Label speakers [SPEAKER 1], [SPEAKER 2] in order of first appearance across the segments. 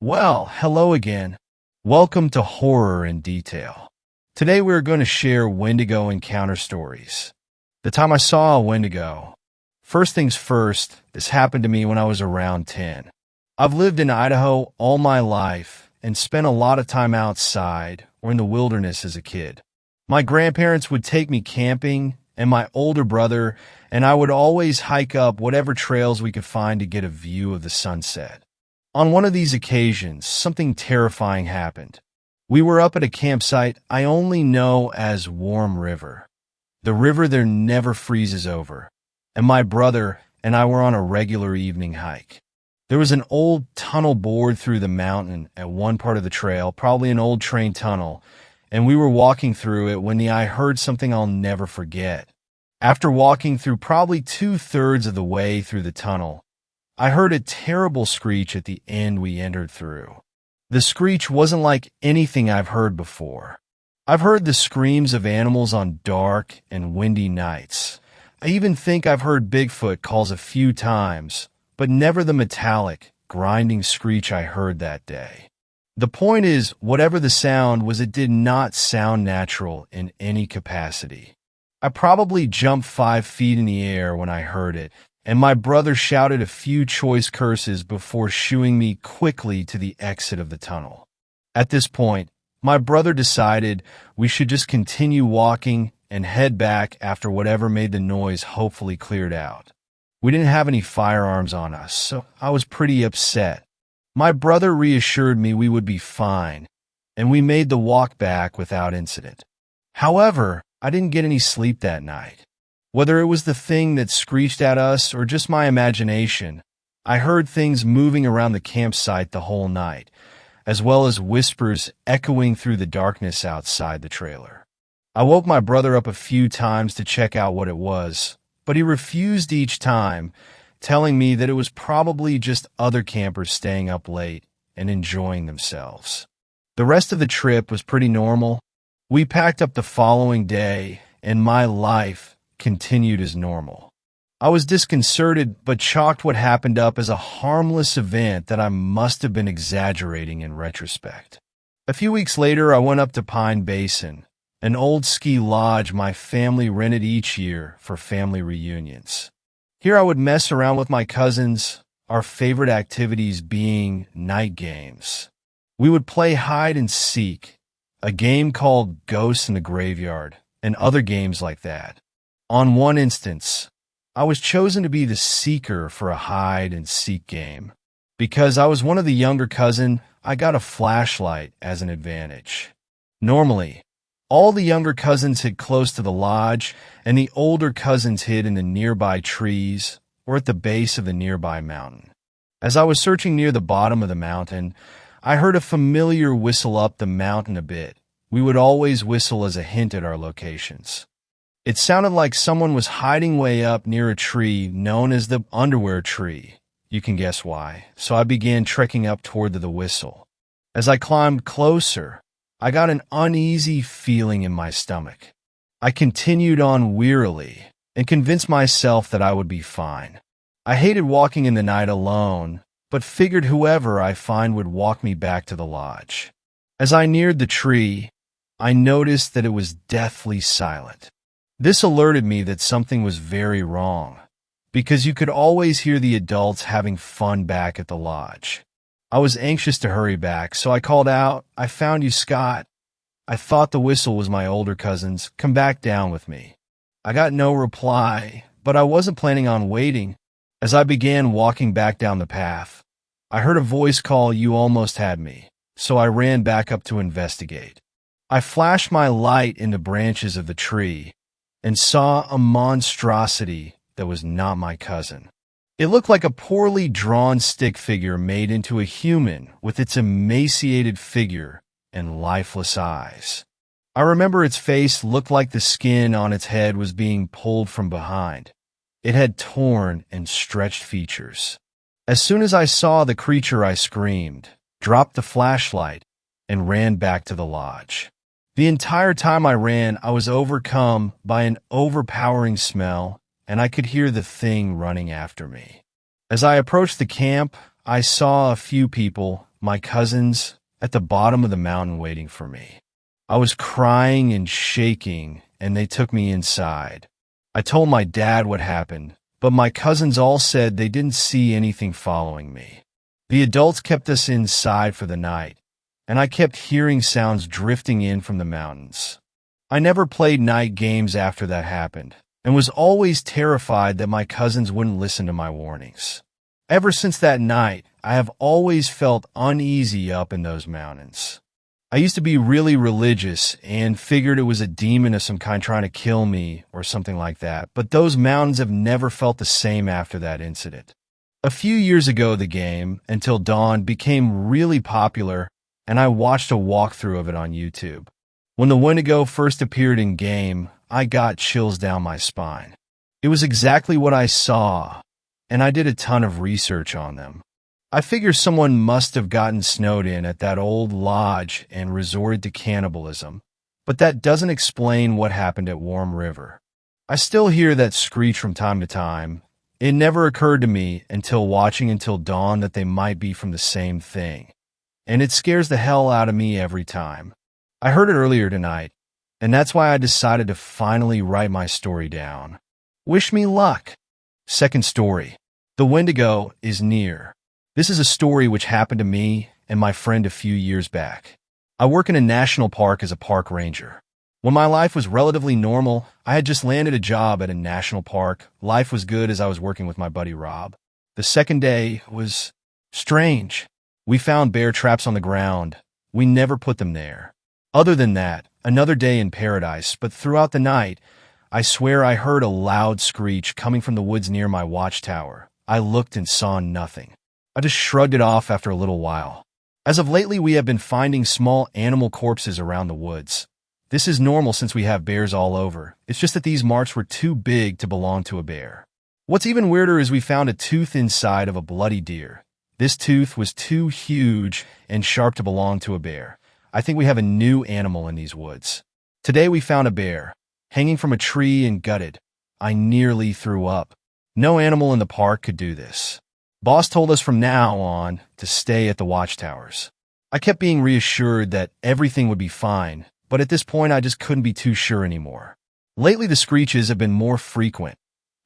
[SPEAKER 1] Well, hello again. Welcome to Horror in Detail. Today we're going to share Wendigo encounter stories. The time I saw a Wendigo. First things first, this happened to me when I was around 10. I've lived in Idaho all my life and spent a lot of time outside or in the wilderness as a kid. My grandparents would take me camping, and my older brother and I would always hike up whatever trails we could find to get a view of the sunset. On one of these occasions, something terrifying happened. We were up at a campsite I only know as Warm River. The river there never freezes over, and my brother and I were on a regular evening hike. There was an old tunnel bored through the mountain at one part of the trail, probably an old train tunnel, and we were walking through it when I heard something I'll never forget. After walking through probably 2/3 of the way through the tunnel, I heard a terrible screech at the end we entered through. The screech wasn't like anything I've heard before. I've heard the screams of animals on dark and windy nights. I even think I've heard Bigfoot calls a few times, but never the metallic, grinding screech I heard that day. The point is, whatever the sound was, it did not sound natural in any capacity. I probably jumped 5 feet in the air when I heard it, and my brother shouted a few choice curses before shooing me quickly to the exit of the tunnel. At this point, my brother decided we should just continue walking and head back after whatever made the noise hopefully cleared out. We didn't have any firearms on us, so I was pretty upset. My brother reassured me we would be fine, and we made the walk back without incident. However, I didn't get any sleep that night. Whether it was the thing that screeched at us or just my imagination, I heard things moving around the campsite the whole night, as well as whispers echoing through the darkness outside the trailer. I woke my brother up a few times to check out what it was, but he refused each time, telling me that it was probably just other campers staying up late and enjoying themselves. The rest of the trip was pretty normal. We packed up the following day, and my life continued as normal. I was disconcerted, but chalked what happened up as a harmless event that I must have been exaggerating in retrospect. A few weeks later, I went up to Pine Basin, an old ski lodge my family rented each year for family reunions. Here I would mess around with my cousins, our favorite activities being night games. We would play hide and seek, a game called Ghosts in the Graveyard, and other games like that. On one instance, I was chosen to be the seeker for a hide and seek game. Because I was one of the younger cousin, I got a flashlight as an advantage. Normally, all the younger cousins hid close to the lodge, and the older cousins hid in the nearby trees or at the base of the nearby mountain. As I was searching near the bottom of the mountain, I heard a familiar whistle up the mountain a bit. We would always whistle as a hint at our locations. It sounded like someone was hiding way up near a tree known as the underwear tree. You can guess why. So I began trekking up toward the whistle. As I climbed closer, I got an uneasy feeling in my stomach. I continued on wearily and convinced myself that I would be fine. I hated walking in the night alone, but figured whoever I find would walk me back to the lodge. As I neared the tree, I noticed that it was deathly silent. This alerted me that something was very wrong, because you could always hear the adults having fun back at the lodge. I was anxious to hurry back, so I called out, "I found you, Scott." I thought the whistle was my older cousin's. "Come back down with me." I got no reply, but I wasn't planning on waiting. As I began walking back down the path, I heard a voice call, "You almost had me," so I ran back up to investigate. I flashed my light in the branches of the tree and saw a monstrosity that was not my cousin. It looked like a poorly drawn stick figure made into a human with its emaciated figure and lifeless eyes. I remember its face looked like the skin on its head was being pulled from behind. It had torn and stretched features. As soon as I saw the creature, I screamed, dropped the flashlight, and ran back to the lodge. The entire time I ran, I was overcome by an overpowering smell, and I could hear the thing running after me. As I approached the camp, I saw a few people, my cousins at the bottom of the mountain waiting for me. I was crying and shaking, and they took me inside. I told my dad what happened, but my cousins all said they didn't see anything following me. The adults kept us inside for the night, and I kept hearing sounds drifting in from the mountains. I never played night games after that happened, and was always terrified that my cousins wouldn't listen to my warnings. Ever since that night, I have always felt uneasy up in those mountains. I used to be really religious and figured it was a demon of some kind trying to kill me or something like that, but those mountains have never felt the same after that incident. A few years ago, the game, Until Dawn, became really popular, and I watched a walkthrough of it on YouTube. When the Wendigo first appeared in game, I got chills down my spine. It was exactly what I saw, and I did a ton of research on them. I figure someone must have gotten snowed in at that old lodge and resorted to cannibalism, but that doesn't explain what happened at Warm River. I still hear that screech from time to time. It never occurred to me until watching Until Dawn that they might be from the same thing, and it scares the hell out of me every time. I heard it earlier tonight, and that's why I decided to finally write my story down. Wish me luck. Second story. The Wendigo is near. This is a story which happened to me and my friend a few years back. I work in a national park as a park ranger. When my life was relatively normal, I had just landed a job at a national park. Life was good as I was working with my buddy Rob. The second day was strange. We found bear traps on the ground. We never put them there. Other than that, another day in paradise, but throughout the night, I swear I heard a loud screech coming from the woods near my watchtower. I looked and saw nothing. I just shrugged it off after a little while. As of lately, we have been finding small animal corpses around the woods. This is normal since we have bears all over. It's just that these marks were too big to belong to a bear. What's even weirder is we found a tooth inside of a bloody deer. This tooth was too huge and sharp to belong to a bear. I think we have a new animal in these woods. Today we found a bear, hanging from a tree and gutted. I nearly threw up. No animal in the park could do this. Boss told us from now on to stay at the watchtowers. I kept being reassured that everything would be fine, but at this point I just couldn't be too sure anymore. Lately the screeches have been more frequent.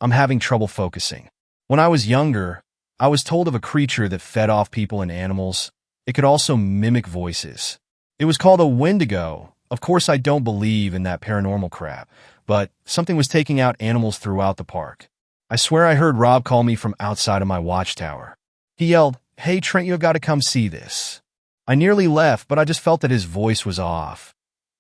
[SPEAKER 1] I'm having trouble focusing. When I was younger, I was told of a creature that fed off people and animals. It could also mimic voices. It was called a Wendigo. Of course I don't believe in that paranormal crap, but something was taking out animals throughout the park. I swear I heard Rob call me from outside of my watchtower. He yelled, "Hey Trent, you have got to come see this." I nearly left, but I just felt that his voice was off,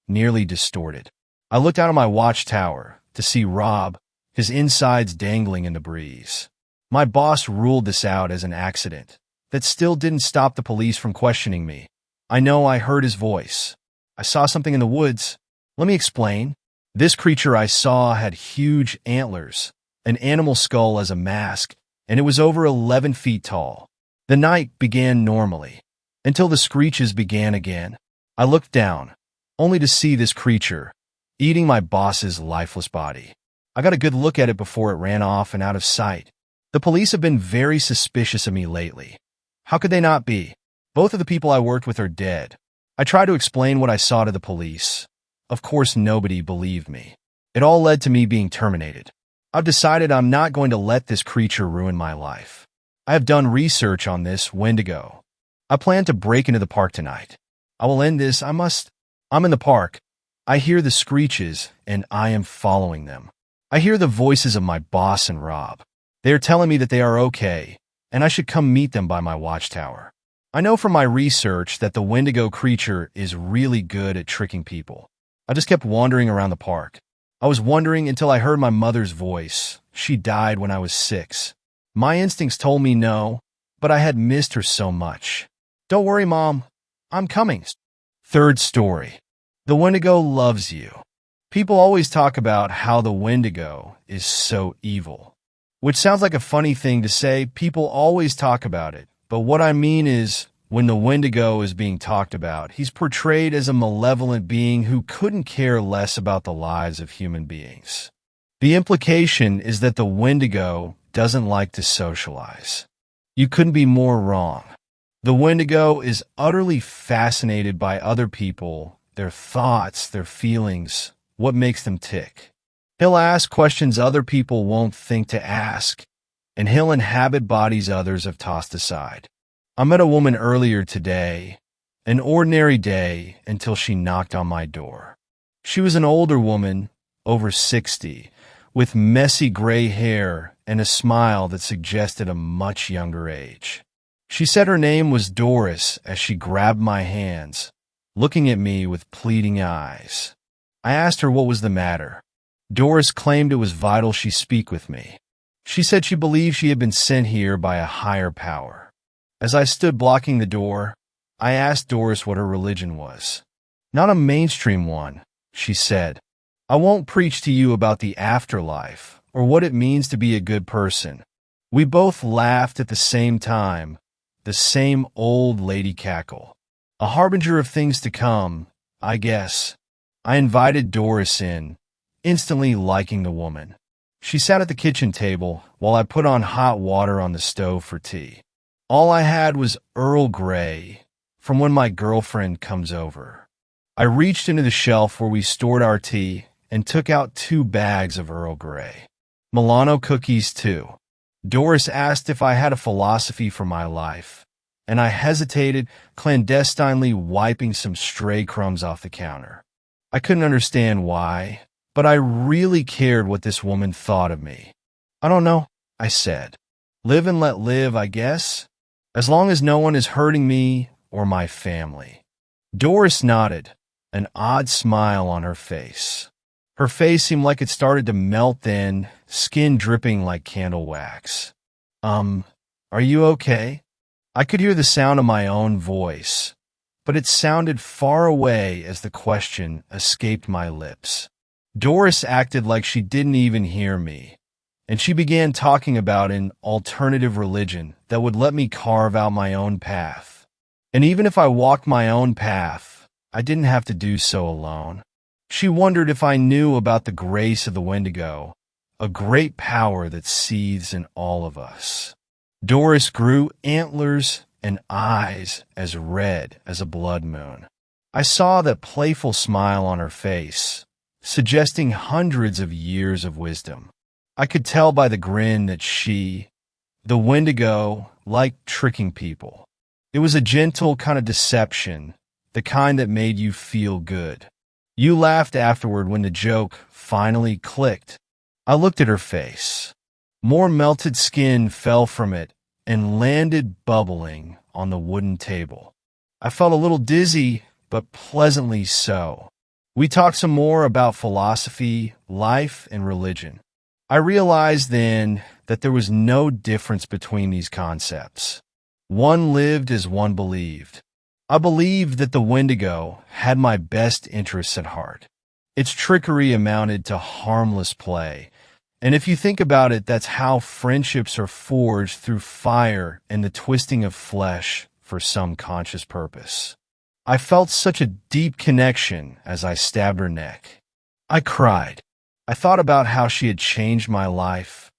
[SPEAKER 1] nearly distorted. I looked out of my watchtower to see Rob, his insides dangling in the breeze. My boss ruled this out as an accident. That still didn't stop the police from questioning me. I know I heard his voice. I saw something in the woods. Let me explain. This creature I saw had huge antlers, an animal skull as a mask, and it was over 11 feet tall. The night began normally, until the screeches began again. I looked down, only to see this creature eating my boss's lifeless body. I got a good look at it before it ran off and out of sight. The police have been very suspicious of me lately. How could they not be? Both of the people I worked with are dead. I tried to explain what I saw to the police. Of course, nobody believed me. It all led to me being terminated. I've decided I'm not going to let this creature ruin my life. I have done research on this Wendigo. I plan to break into the park tonight. I will end this. I'm in the park. I hear the screeches, and I am following them. I hear the voices of my boss and Rob. They are telling me that they are okay, and I should come meet them by my watchtower. I know from my research that the Wendigo creature is really good at tricking people. I just kept wandering around the park. I was wondering until I heard my mother's voice. She died when I was 6. My instincts told me no, but I had missed her so much. Don't worry, Mom. I'm coming. Third story. The Wendigo loves you. People always talk about how the Wendigo is so evil, which sounds like a funny thing to say. People always talk about it, but what I mean is, when the Wendigo is being talked about, he's portrayed as a malevolent being who couldn't care less about the lives of human beings. The implication is that the Wendigo doesn't like to socialize. You couldn't be more wrong. The Wendigo is utterly fascinated by other people, their thoughts, their feelings, what makes them tick. He'll ask questions other people won't think to ask, and he'll inhabit bodies others have tossed aside. I met a woman earlier today, an ordinary day until she knocked on my door. She was an older woman, over 60, with messy gray hair and a smile that suggested a much younger age. She said her name was Doris as she grabbed my hands, looking at me with pleading eyes. I asked her what was the matter. Doris claimed it was vital she speak with me. She said she believed she had been sent here by a higher power. As I stood blocking the door, I asked Doris what her religion was. Not a mainstream one, she said. I won't preach to you about the afterlife or what it means to be a good person. We both laughed at the same time, the same old lady cackle. A harbinger of things to come, I guess. I invited Doris in, instantly liking the woman. She sat at the kitchen table while I put on hot water on the stove for tea. All I had was Earl Grey, from when my girlfriend comes over. I reached into the shelf where we stored our tea and took out 2 bags of Earl Grey. Milano cookies, too. Doris asked if I had a philosophy for my life, and I hesitated, clandestinely wiping some stray crumbs off the counter. I couldn't understand why, but I really cared what this woman thought of me. I don't know, I said. Live and let live, I guess, as long as no one is hurting me or my family. Doris nodded, an odd smile on her face. Her face seemed like it started to melt in, skin dripping like candle wax. Are you okay? I could hear the sound of my own voice, but it sounded far away as the question escaped my lips. Doris acted like she didn't even hear me, and she began talking about an alternative religion that would let me carve out my own path. And even if I walked my own path, I didn't have to do so alone. She wondered if I knew about the grace of the Wendigo, a great power that seethes in all of us. Doris grew antlers and eyes as red as a blood moon. I saw that playful smile on her face, suggesting hundreds of years of wisdom. I could tell by the grin that she, the Wendigo, liked tricking people. It was a gentle kind of deception, the kind that made you feel good. You laughed afterward when the joke finally clicked. I looked at her face. More melted skin fell from it and landed bubbling on the wooden table. I felt a little dizzy, but pleasantly so. We talked some more about philosophy, life, and religion. I realized then that there was no difference between these concepts. One lived as one believed. I believed that the Wendigo had my best interests at heart. Its trickery amounted to harmless play, and if you think about it, that's how friendships are forged through fire and the twisting of flesh for some conscious purpose. I felt such a deep connection as I stabbed her neck. I cried. I thought about how she had changed my life,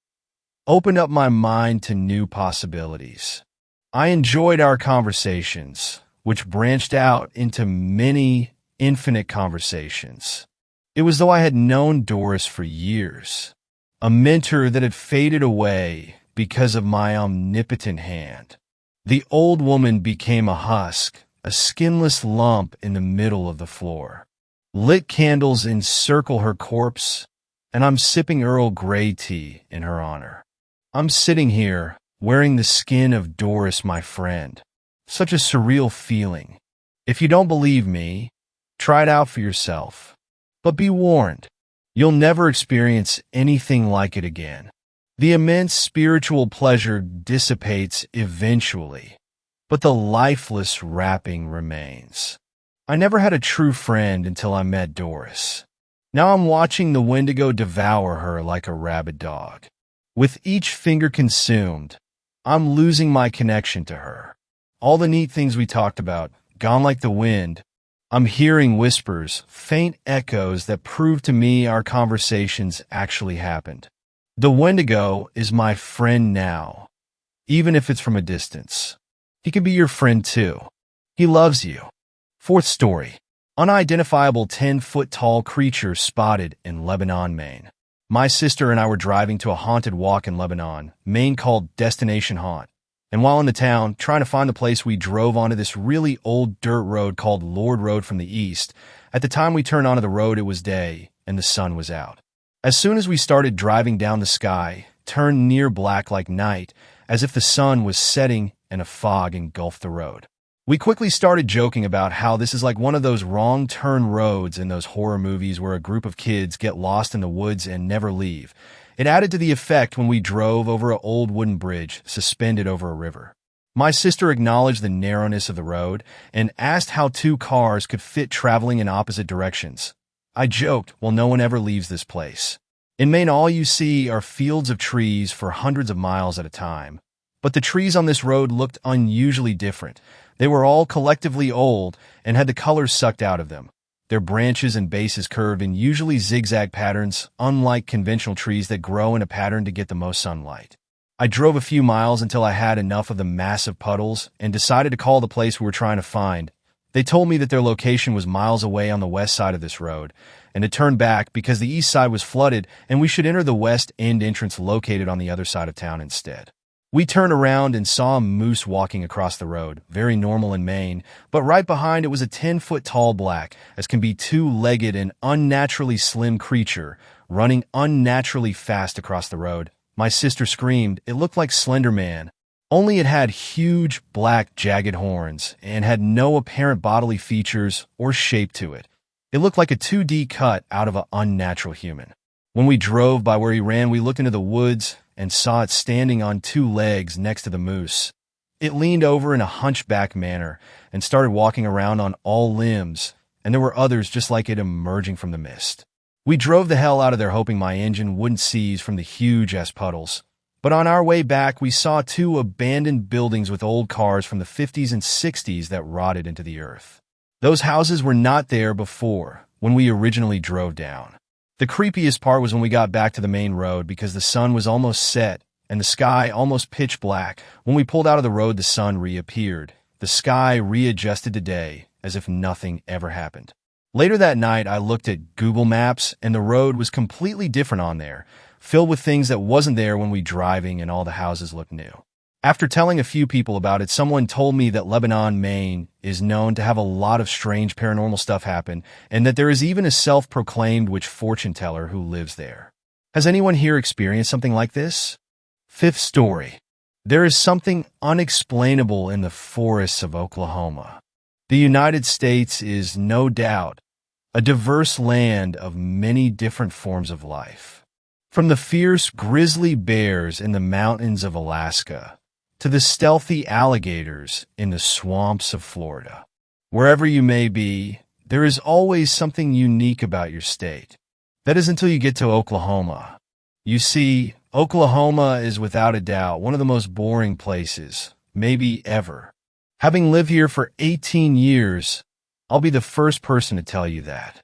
[SPEAKER 1] opened up my mind to new possibilities. I enjoyed our conversations, which branched out into many infinite conversations. It was though I had known Doris for years, a mentor that had faded away because of my omnipotent hand. The old woman became a husk, a skinless lump in the middle of the floor. Lit candles encircle her corpse, and I'm sipping Earl Grey tea in her honor. I'm sitting here, wearing the skin of Doris, my friend. Such a surreal feeling. If you don't believe me, try it out for yourself. But be warned, you'll never experience anything like it again. The immense spiritual pleasure dissipates eventually, but the lifeless wrapping remains. I never had a true friend until I met Doris. Now I'm watching the Wendigo devour her like a rabid dog. With each finger consumed, I'm losing my connection to her. All the neat things we talked about, gone like the wind. I'm hearing whispers, faint echoes that prove to me our conversations actually happened. The Wendigo is my friend now, even if it's from a distance. He could be your friend too. He loves you. Fourth story. Unidentifiable 10-foot-tall creature spotted in Lebanon, Maine. My sister and I were driving to a haunted walk in Lebanon, Maine, called Destination Haunt. And while in the town, trying to find the place, we drove onto this really old dirt road called Lord Road from the east. At the time we turned onto the road, it was day, and the sun was out. As soon as we started driving down, the sky turned near black like night, as if the sun was setting and a fog engulfed the road. We quickly started joking about how this is like one of those wrong turn roads in those horror movies where a group of kids get lost in the woods and never leave. It added to the effect when we drove over an old wooden bridge suspended over a river. My sister acknowledged the narrowness of the road and asked how two cars could fit traveling in opposite directions. I joked, well, no one ever leaves this place. In Maine, all you see are fields of trees for hundreds of miles at a time. But the trees on this road looked unusually different. They were all collectively old and had the colors sucked out of them. Their branches and bases curved in usually zigzag patterns, unlike conventional trees that grow in a pattern to get the most sunlight. I drove a few miles until I had enough of the massive puddles and decided to call the place we were trying to find. They told me that their location was miles away on the west side of this road, and to turn back because the east side was flooded and we should enter the west end entrance located on the other side of town instead. We turned around and saw a moose walking across the road, very normal in Maine, but right behind it was a 10-foot-tall black, as can be two-legged and unnaturally slim creature, running unnaturally fast across the road. My sister screamed. It looked like Slender Man, only it had huge, black, jagged horns and had no apparent bodily features or shape to it. It looked like a 2D cut out of an unnatural human. When we drove by where he ran, we looked into the woods and saw it standing on two legs next to the moose. It leaned over in a hunchback manner and started walking around on all limbs, and there were others just like it emerging from the mist. We drove the hell out of there hoping my engine wouldn't seize from the huge-ass puddles. But on our way back, we saw two abandoned buildings with old cars from the 50s and 60s that rotted into the earth. Those houses were not there before, when we originally drove down. The creepiest part was when we got back to the main road because the sun was almost set and the sky almost pitch black. When we pulled out of the road, the sun reappeared. The sky readjusted to day as if nothing ever happened. Later that night, I looked at Google Maps and the road was completely different on there, filled with things that wasn't there when we driving, and all the houses looked new. After telling a few people about it, someone told me that Lebanon, Maine is known to have a lot of strange paranormal stuff happen, and that there is even a self-proclaimed witch fortune teller who lives there. Has anyone here experienced something like this? Fifth story. There is something unexplainable in the forests of Oklahoma. The United States is no doubt a diverse land of many different forms of life. From the fierce grizzly bears in the mountains of Alaska to the stealthy alligators in the swamps of Florida. Wherever you may be, there is always something unique about your state. That is until you get to Oklahoma. You see, Oklahoma is without a doubt one of the most boring places, maybe ever. Having lived here for 18 years, I'll be the first person to tell you that.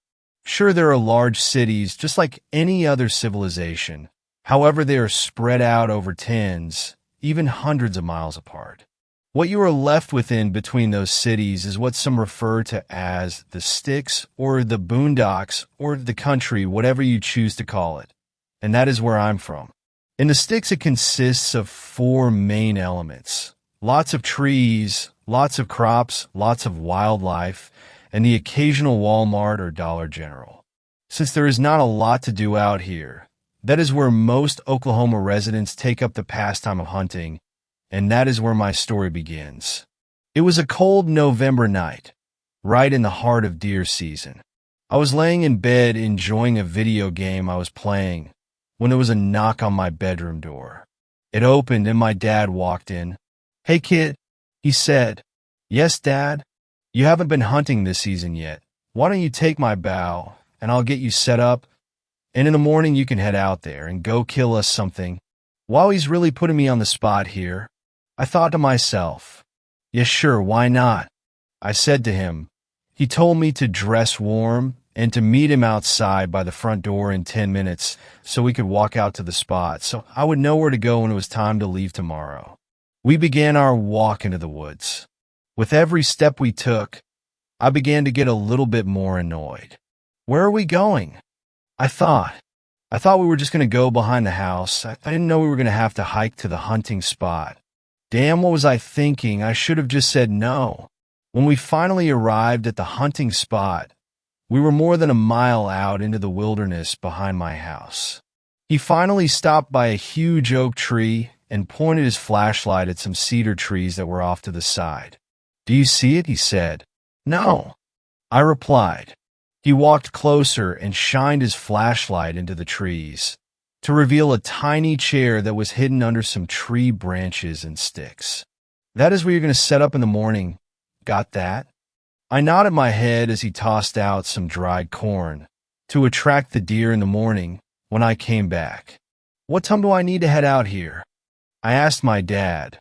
[SPEAKER 1] Sure, there are large cities just like any other civilization. However, they are spread out over tens, even hundreds of miles apart. What you are left with in between those cities is what some refer to as the sticks or the boondocks or the country, whatever you choose to call it. And that is where I'm from. In the sticks, it consists of four main elements. Lots of trees, lots of crops, lots of wildlife, and the occasional Walmart or Dollar General. Since there is not a lot to do out here, that is where most Oklahoma residents take up the pastime of hunting, and that is where my story begins. It was a cold November night, right in the heart of deer season. I was laying in bed enjoying a video game I was playing when there was a knock on my bedroom door. It opened and my dad walked in. "Hey kid," he said. "Yes, Dad? You haven't been hunting this season yet. Why don't you take my bow and I'll get you set up? And in the morning you can head out there and go kill us something." While he's really putting me on the spot here, I thought to myself, "Yes, sure, why not?" I said to him. He told me to dress warm and to meet him outside by the front door in 10 minutes so we could walk out to the spot so I would know where to go when it was time to leave tomorrow. We began our walk into the woods. With every step we took, I began to get a little bit more annoyed. Where are we going? I thought. I thought we were just going to go behind the house. I didn't know we were going to have to hike to the hunting spot. Damn, what was I thinking? I should have just said no. When we finally arrived at the hunting spot, we were more than a mile out into the wilderness behind my house. He finally stopped by a huge oak tree and pointed his flashlight at some cedar trees that were off to the side. "Do you see it?" he said. "No," I replied. He walked closer and shined his flashlight into the trees to reveal a tiny chair that was hidden under some tree branches and sticks. "That is where you're going to set up in the morning. Got that?" I nodded my head as he tossed out some dried corn to attract the deer in the morning when I came back. "What time do I need to head out here?" I asked my dad,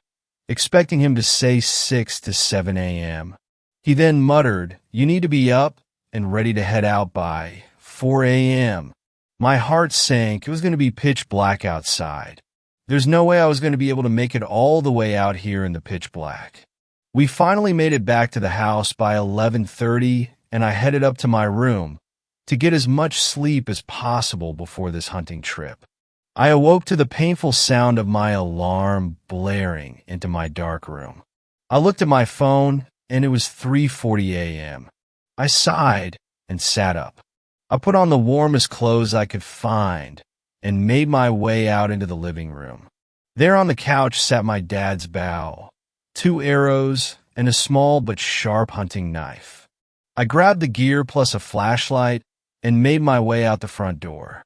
[SPEAKER 1] expecting him to say 6 to 7 a.m. He then muttered, "You need to be up and ready to head out by 4 a.m. My heart sank. It was going to be pitch black outside. There's no way I was going to be able to make it all the way out here in the pitch black. We finally made it back to the house by 11:30, and I headed up to my room to get as much sleep as possible before this hunting trip. I awoke to the painful sound of my alarm blaring into my dark room. I looked at my phone, and it was 3:40 a.m. I sighed and sat up. I put on the warmest clothes I could find and made my way out into the living room. There on the couch sat my dad's bow, 2 arrows, and a small but sharp hunting knife. I grabbed the gear plus a flashlight and made my way out the front door.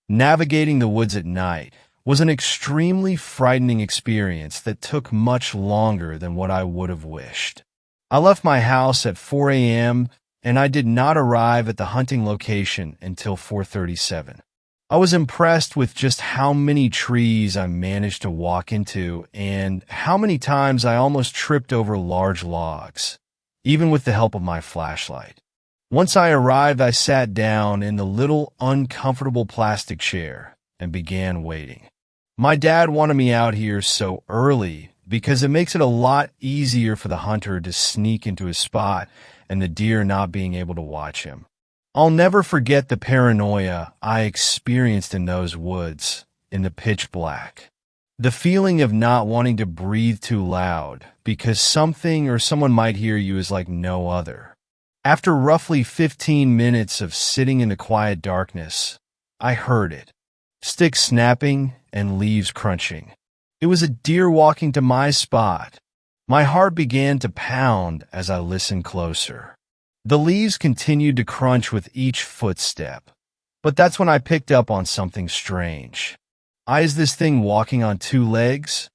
[SPEAKER 1] Navigating the woods at night was an extremely frightening experience that took much longer than what I would have wished. I left my house at 4 a.m., and I did not arrive at the hunting location until 4:37. I was impressed with just how many trees I managed to walk into and how many times I almost tripped over large logs, even with the help of my flashlight. Once I arrived, I sat down in the little uncomfortable plastic chair and began waiting. My dad wanted me out here so early because it makes it a lot easier for the hunter to sneak into his spot and the deer not being able to watch him. I'll never forget the paranoia I experienced in those woods in the pitch black. The feeling of not wanting to breathe too loud because something or someone might hear you is like no other. After roughly 15 minutes of sitting in the quiet darkness, I heard it. Sticks snapping and leaves crunching. It was a deer walking to my spot. My heart began to pound as I listened closer. The leaves continued to crunch with each footstep, but that's when I picked up on something strange. Is this thing walking on 2 legs?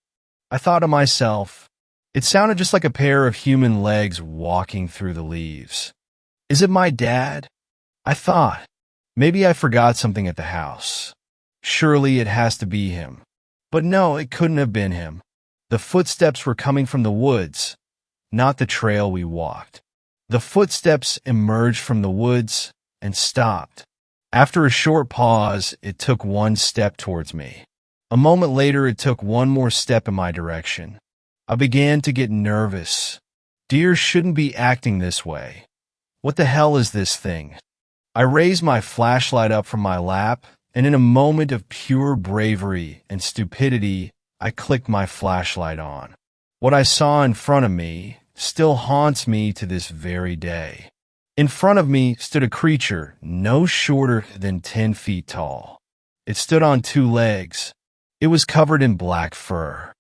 [SPEAKER 1] I thought to myself. It sounded just like a pair of human legs walking through the leaves. Is it my dad? I thought. Maybe I forgot something at the house. Surely it has to be him. But no, it couldn't have been him. The footsteps were coming from the woods, not the trail we walked. The footsteps emerged from the woods and stopped. After a short pause, it took 1 step towards me. A moment later, it took 1 more step in my direction. I began to get nervous. Deer shouldn't be acting this way. What the hell is this thing? I raised my flashlight up from my lap, and in a moment of pure bravery and stupidity, I clicked my flashlight on. What I saw in front of me still haunts me to this very day. In front of me stood a creature no shorter than 10 feet tall. It stood on 2 legs. It was covered in black fur.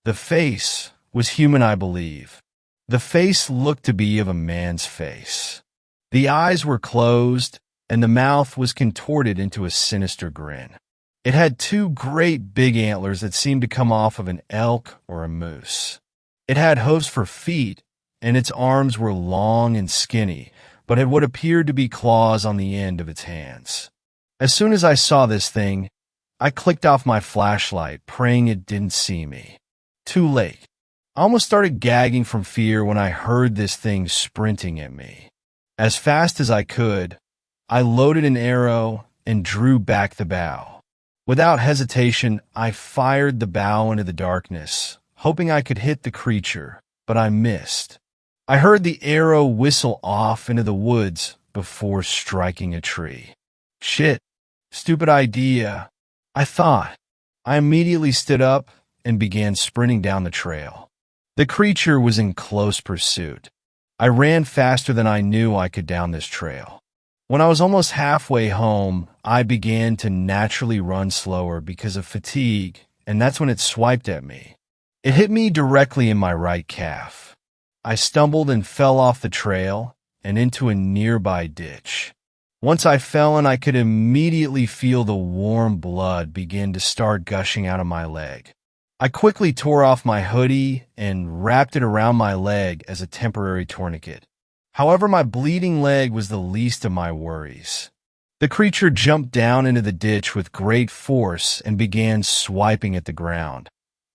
[SPEAKER 1] The face was human, I believe. The face looked to be of a man's face. The eyes were closed, and the mouth was contorted into a sinister grin. It had 2 great big antlers that seemed to come off of an elk or a moose. It had hooves for feet, and its arms were long and skinny, but had what appeared to be claws on the end of its hands. As soon as I saw this thing, I clicked off my flashlight, praying it didn't see me. Too late. I almost started gagging from fear when I heard this thing sprinting at me. As fast as I could, I loaded an arrow and drew back the bow. Without hesitation, I fired the bow into the darkness, hoping I could hit the creature, but I missed. I heard the arrow whistle off into the woods before striking a tree. Shit. Stupid idea, I thought. I immediately stood up and began sprinting down the trail. The creature was in close pursuit. I ran faster than I knew I could down this trail. When I was almost halfway home, I began to naturally run slower because of fatigue, and that's when it swiped at me. It hit me directly in my right calf. I stumbled and fell off the trail and into a nearby ditch. Once I fell, and I could immediately feel the warm blood begin to start gushing out of my leg. I quickly tore off my hoodie and wrapped it around my leg as a temporary tourniquet. However, my bleeding leg was the least of my worries. The creature jumped down into the ditch with great force and began swiping at the ground,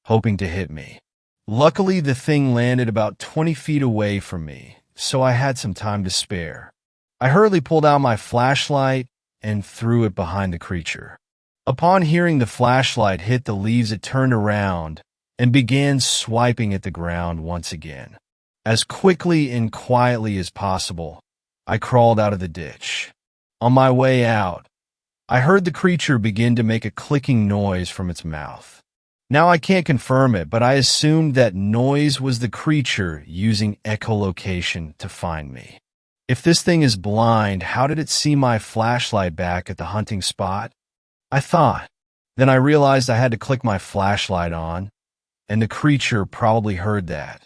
[SPEAKER 1] hoping to hit me. Luckily, the thing landed about 20 feet away from me, so I had some time to spare. I hurriedly pulled out my flashlight and threw it behind the creature. Upon hearing the flashlight hit the leaves, it turned around and began swiping at the ground once again. As quickly and quietly as possible, I crawled out of the ditch. On my way out, I heard the creature begin to make a clicking noise from its mouth. Now I can't confirm it, but I assumed that noise was the creature using echolocation to find me. If this thing is blind, how did it see my flashlight back at the hunting spot? I thought. Then I realized I had to click my flashlight on, and the creature probably heard that.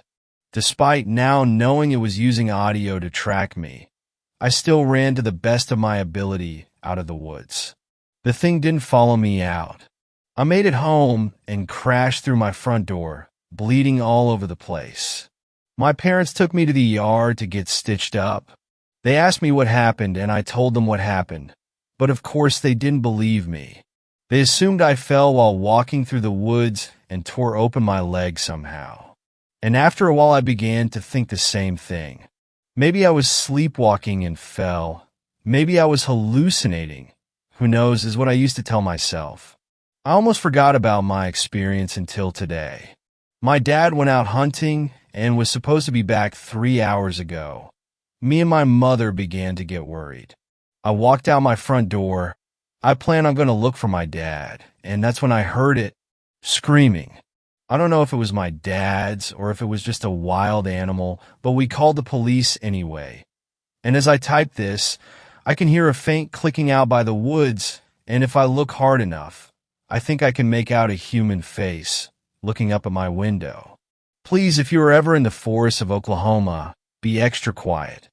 [SPEAKER 1] Despite now knowing it was using audio to track me, I still ran to the best of my ability out of the woods. The thing didn't follow me out. I made it home and crashed through my front door, bleeding all over the place. My parents took me to the yard to get stitched up. They asked me what happened, and I told them what happened. But of course they didn't believe me. They assumed I fell while walking through the woods and tore open my leg somehow. And after a while I began to think the same thing. Maybe I was sleepwalking and fell. Maybe I was hallucinating. Who knows, is what I used to tell myself. I almost forgot about my experience until today. My dad went out hunting and was supposed to be back 3 hours ago. Me and my mother began to get worried. I walked out my front door. I planned on going to look for my dad, and that's when I heard it screaming. I don't know if it was my dad's or if it was just a wild animal, but we called the police anyway. And as I type this, I can hear a faint clicking out by the woods, and if I look hard enough, I think I can make out a human face looking up at my window. Please, if you are ever in the forests of Oklahoma, be extra quiet.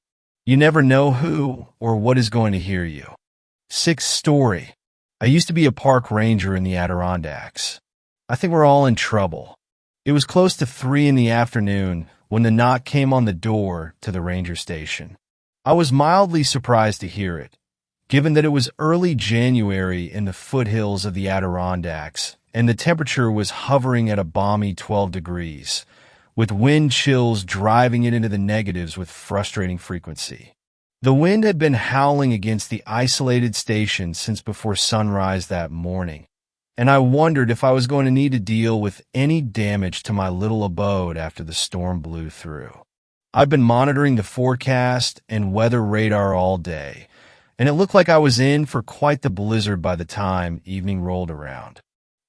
[SPEAKER 1] You never know who or what is going to hear you. 6th story. I used to be a park ranger in the Adirondacks. I think we're all in trouble. It was close to 3 in the afternoon when the knock came on the door to the ranger station. I was mildly surprised to hear it, given that it was early January in the foothills of the Adirondacks, and the temperature was hovering at a balmy 12 degrees, with wind chills driving it into the negatives with frustrating frequency. The wind had been howling against the isolated station since before sunrise that morning, and I wondered if I was going to need to deal with any damage to my little abode after the storm blew through. I've been monitoring the forecast and weather radar all day, and it looked like I was in for quite the blizzard by the time evening rolled around.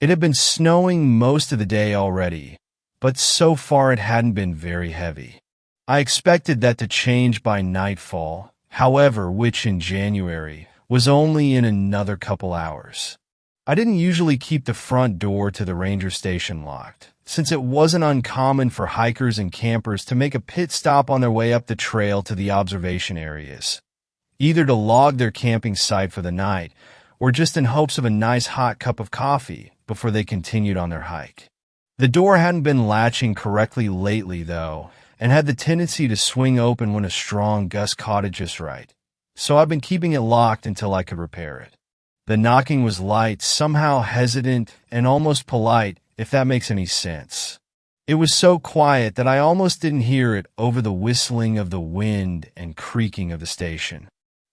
[SPEAKER 1] It had been snowing most of the day already, but so far it hadn't been very heavy. I expected that to change by nightfall, however, which in January was only in another couple hours. I didn't usually keep the front door to the ranger station locked, since it wasn't uncommon for hikers and campers to make a pit stop on their way up the trail to the observation areas, either to log their camping site for the night or just in hopes of a nice hot cup of coffee before they continued on their hike. The door hadn't been latching correctly lately, though, and had the tendency to swing open when a strong gust caught it just right, so I've been keeping it locked until I could repair it. The knocking was light, somehow hesitant, and almost polite, if that makes any sense. It was so quiet that I almost didn't hear it over the whistling of the wind and creaking of the station.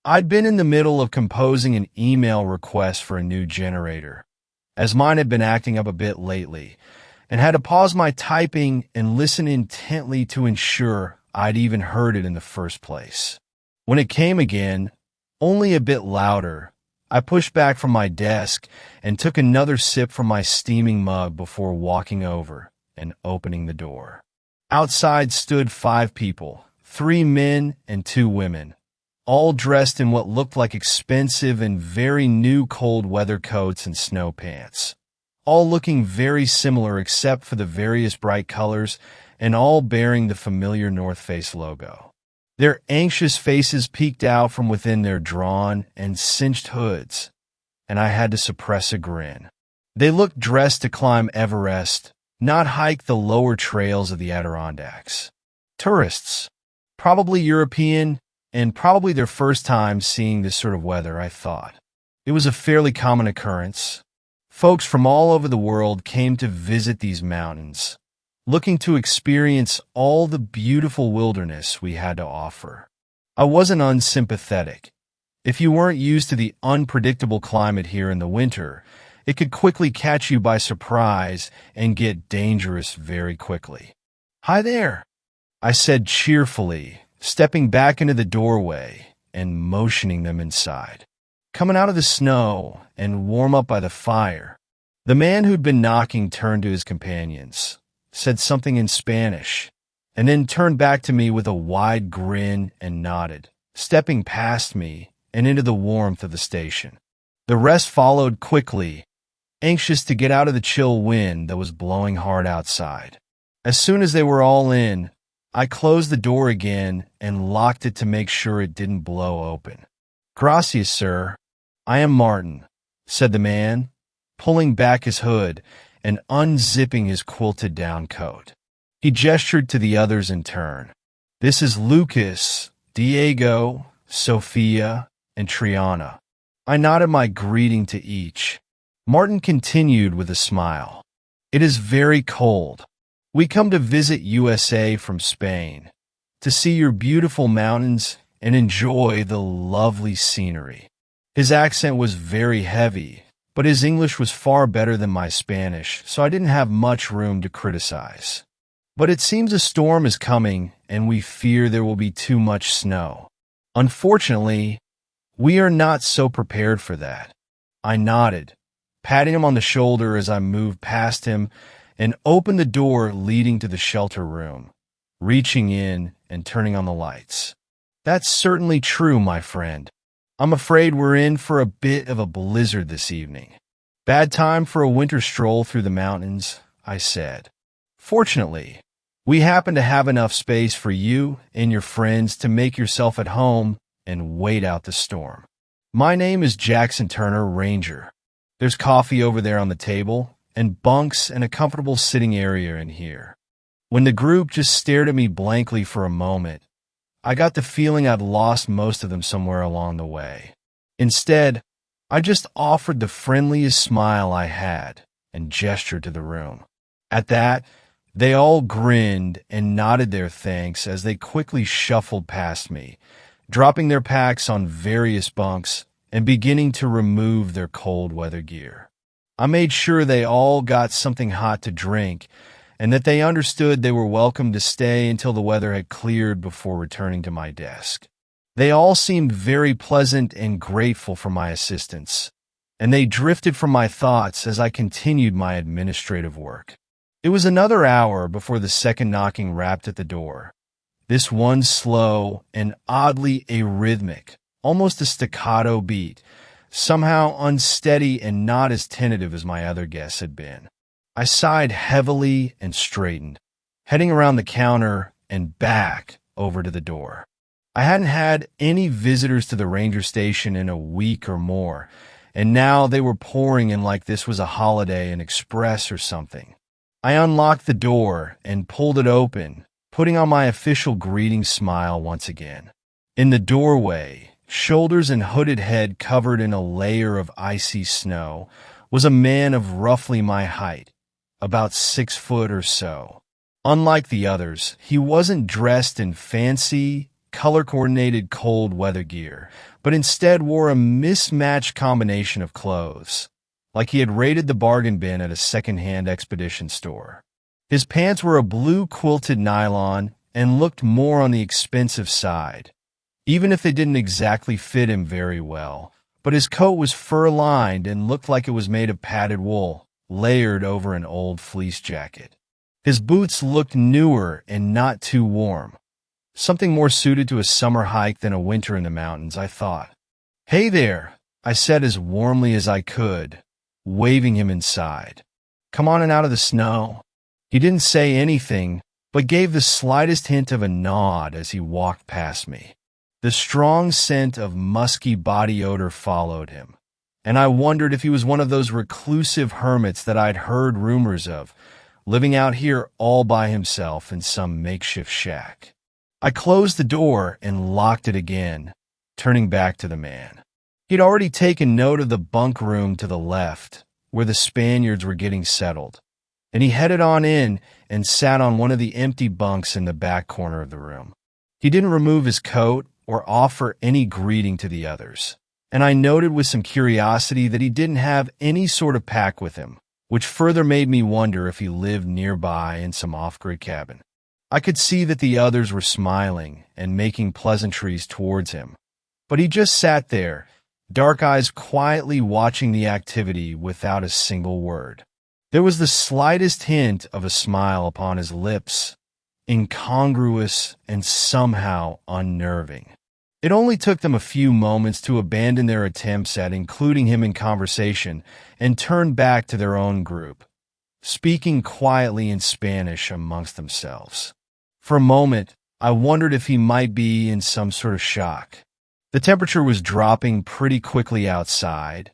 [SPEAKER 1] I'd been in the middle of composing an email request for a new generator, as mine had been acting up a bit lately, and had to pause my typing and listen intently to ensure I'd even heard it in the first place. When it came again, only a bit louder, I pushed back from my desk and took another sip from my steaming mug before walking over and opening the door. Outside stood 5 people, 3 men and 2 women, all dressed in what looked like expensive and very new cold weather coats and snow pants, all looking very similar except for the various bright colors and all bearing the familiar North Face logo. Their anxious faces peeked out from within their drawn and cinched hoods, and I had to suppress a grin. They looked dressed to climb Everest, not hike the lower trails of the Adirondacks. Tourists, probably European, and probably their first time seeing this sort of weather, I thought. It was a fairly common occurrence. Folks from all over the world came to visit these mountains, looking to experience all the beautiful wilderness we had to offer. I wasn't unsympathetic. If you weren't used to the unpredictable climate here in the winter, it could quickly catch you by surprise and get dangerous very quickly. "Hi there," I said cheerfully, stepping back into the doorway and motioning them inside. "Coming out of the snow and warm up by the fire." The man who'd been knocking turned to his companions, said something in Spanish, and then turned back to me with a wide grin and nodded, stepping past me and into the warmth of the station. The rest followed quickly, anxious to get out of the chill wind that was blowing hard outside. As soon as they were all in, I closed the door again and locked it to make sure it didn't blow open. "Gracias, sir. I am Martin," said the man, pulling back his hood and unzipping his quilted-down coat. He gestured to the others in turn. "This is Lucas, Diego, Sophia, and Triana." I nodded my greeting to each. Martin continued with a smile. "It is very cold. We come to visit USA from Spain, to see your beautiful mountains and enjoy the lovely scenery." His accent was very heavy, but his English was far better than my Spanish, so I didn't have much room to criticize. "But it seems a storm is coming, and we fear there will be too much snow. Unfortunately, we are not so prepared for that." I nodded, patting him on the shoulder as I moved past him and opened the door leading to the shelter room, reaching in and turning on the lights. "That's certainly true, my friend. I'm afraid we're in for a bit of a blizzard this evening. Bad time for a winter stroll through the mountains," I said. "Fortunately, we happen to have enough space for you and your friends to make yourself at home and wait out the storm. My name is Jackson Turner, Ranger. There's coffee over there on the table, and bunks and a comfortable sitting area in here." When the group just stared at me blankly for a moment, I got the feeling I'd lost most of them somewhere along the way. Instead, I just offered the friendliest smile I had and gestured to the room. At that, they all grinned and nodded their thanks as they quickly shuffled past me, dropping their packs on various bunks and beginning to remove their cold weather gear. I made sure they all got something hot to drink and that they understood they were welcome to stay until the weather had cleared before returning to my desk. They all seemed very pleasant and grateful for my assistance, and they drifted from my thoughts as I continued my administrative work. It was another hour before the second knocking rapped at the door. This one slow and oddly arrhythmic, almost a staccato beat, somehow unsteady and not as tentative as my other guests had been. I sighed heavily and straightened, heading around the counter and back over to the door. I hadn't had any visitors to the ranger station in a week or more, and now they were pouring in like this was a holiday, an express or something. I unlocked the door and pulled it open, putting on my official greeting smile once again. In the doorway, shoulders and hooded head covered in a layer of icy snow, was a man of roughly my height, about 6 foot or so. Unlike the others, he wasn't dressed in fancy, color-coordinated cold weather gear, but instead wore a mismatched combination of clothes, like he had raided the bargain bin at a second-hand expedition store. His pants were a blue quilted nylon and looked more on the expensive side, even if they didn't exactly fit him very well. But his coat was fur-lined and looked like it was made of padded wool, layered over an old fleece jacket. His boots looked newer and not too warm, something more suited to a summer hike than a winter in the mountains, I thought. "Hey there," I said as warmly as I could, waving him inside. "Come on and out of the snow." He didn't say anything, but gave the slightest hint of a nod as he walked past me. The strong scent of musky body odor followed him, and I wondered if he was one of those reclusive hermits that I'd heard rumors of, living out here all by himself in some makeshift shack. I closed the door and locked it again, turning back to the man. He'd already taken note of the bunk room to the left, where the Spaniards were getting settled, and he headed on in and sat on one of the empty bunks in the back corner of the room. He didn't remove his coat or offer any greeting to the others, and I noted with some curiosity that he didn't have any sort of pack with him, which further made me wonder if he lived nearby in some off-grid cabin. I could see that the others were smiling and making pleasantries towards him, but he just sat there, dark eyes quietly watching the activity without a single word. There was the slightest hint of a smile upon his lips, incongruous and somehow unnerving. It only took them a few moments to abandon their attempts at including him in conversation and turn back to their own group, speaking quietly in Spanish amongst themselves. For a moment, I wondered if he might be in some sort of shock. The temperature was dropping pretty quickly outside,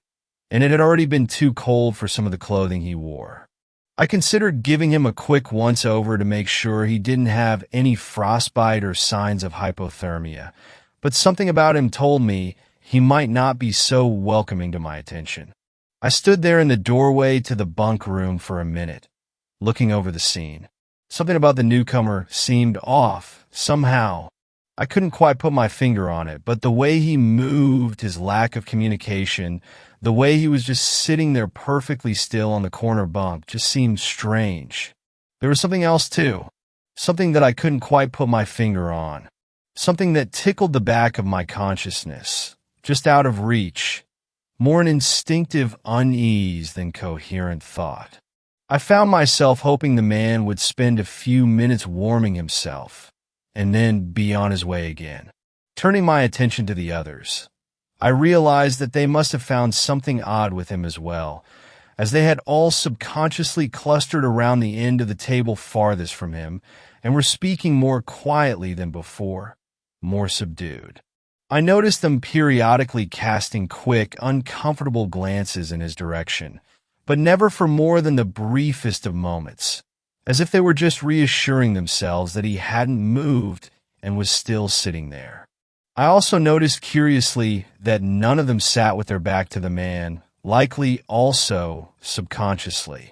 [SPEAKER 1] and it had already been too cold for some of the clothing he wore. I considered giving him a quick once-over to make sure he didn't have any frostbite or signs of hypothermia, but something about him told me he might not be so welcoming to my attention. I stood there in the doorway to the bunk room for a minute, looking over the scene. Something about the newcomer seemed off, somehow. I couldn't quite put my finger on it, but the way he moved, his lack of communication, the way he was just sitting there perfectly still on the corner bunk just seemed strange. There was something else too, something that I couldn't quite put my finger on, something that tickled the back of my consciousness, just out of reach, more an instinctive unease than coherent thought. I found myself hoping the man would spend a few minutes warming himself, and then be on his way again. Turning my attention to the others, I realized that they must have found something odd with him as well, as they had all subconsciously clustered around the end of the table farthest from him and were speaking more quietly than before, more subdued. I noticed them periodically casting quick, uncomfortable glances in his direction, but never for more than the briefest of moments, as if they were just reassuring themselves that he hadn't moved and was still sitting there. I also noticed curiously that none of them sat with their back to the man, likely also subconsciously.